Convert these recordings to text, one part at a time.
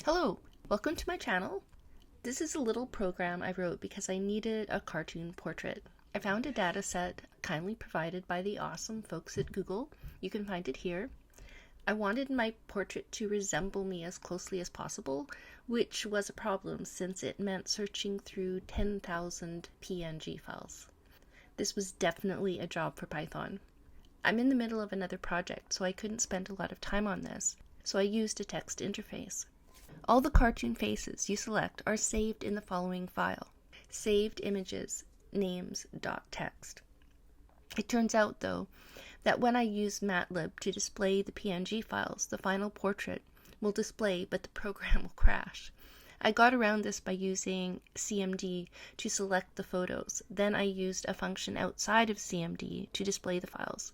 Hello, welcome to my channel. This is a little program I wrote because I needed a cartoon portrait. I found a data set kindly provided by the awesome folks at Google. You can find it here. I wanted my portrait to resemble me as closely as possible, which was a problem since it meant searching through 10,000 PNG files. This was definitely a job for Python. I'm in the middle of another project, so I couldn't spend a lot of time on this, so I used a text interface. All the cartoon faces you select are saved in the following file: saved images names.txt. It turns out, though, that when I use MATLib to display the PNG files, the final portrait will display, but the program will crash. I got around this by using CMD to select the photos. Then I used a function outside of CMD to display the files.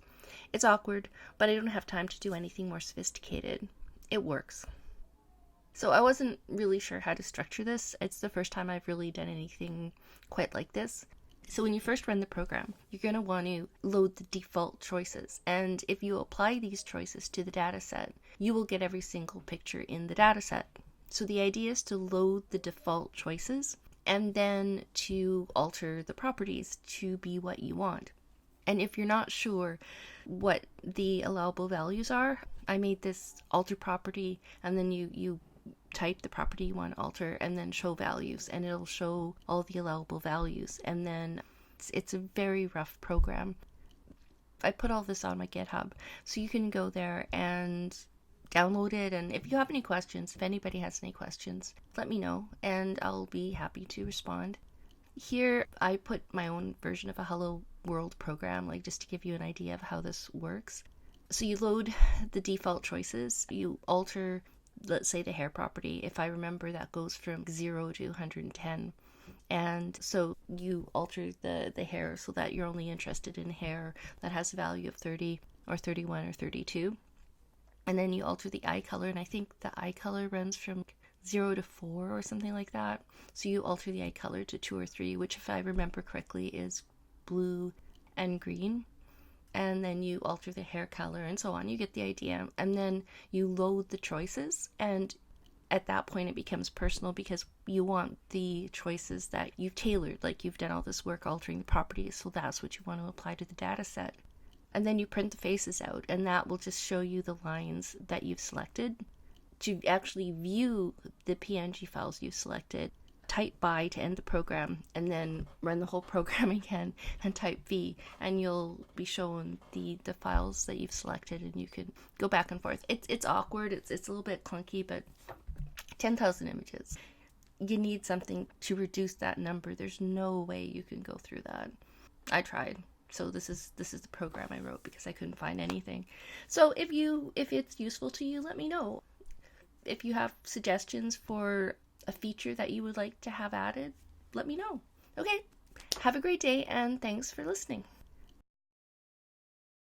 It's awkward, but I don't have time to do anything more sophisticated. It works. So I wasn't really sure how to structure this. It's the first time I've really done anything quite like this. So when you first run the program, you're going to want to load the default choices. And if you apply these choices to the dataset, you will get every single picture in the dataset. So the idea is to load the default choices and then to alter the properties to be what you want. And if you're not sure what the allowable values are, I made this alter property, and then you type the property you want to alter and then show values, and it'll show all the allowable values. And then it's a very rough program. I put all this on my GitHub, so you can go there and download it. And if you have any questions, if anybody has any questions, let me know and I'll be happy to respond. Here I put my own version of a Hello World program, like just to give you an idea of how this works. So you load the default choices, you alter, let's say, the hair property. If I remember, that goes from 0 to 110. And so you alter the hair so that you're only interested in hair that has a value of 30 or 31 or 32. And then you alter the eye color, and I think the eye color runs from 0 to 4 or something like that. So you alter the eye color to 2 or 3, which, if I remember correctly, is blue and green. And then you alter the hair color and so on. You get the idea. And then you load the choices, and at that point it becomes personal because you want the choices that you've tailored, like you've done all this work altering the properties, so that's what you want to apply to the data set. And then you print the faces out, and that will just show you the lines that you've selected. To actually view the PNG files you've selected, type by to end the program, and then run the whole program again and type V, and you'll be shown the files that you've selected, and you can go back and forth. It's awkward, it's a little bit clunky, but 10,000 images. You need something to reduce that number. There's no way you can go through that. I tried. So this is the program I wrote because I couldn't find anything. So if it's useful to you, let me know. If you have suggestions for a feature that you would like to have added, let me know. Okay, have a great day, and thanks for listening.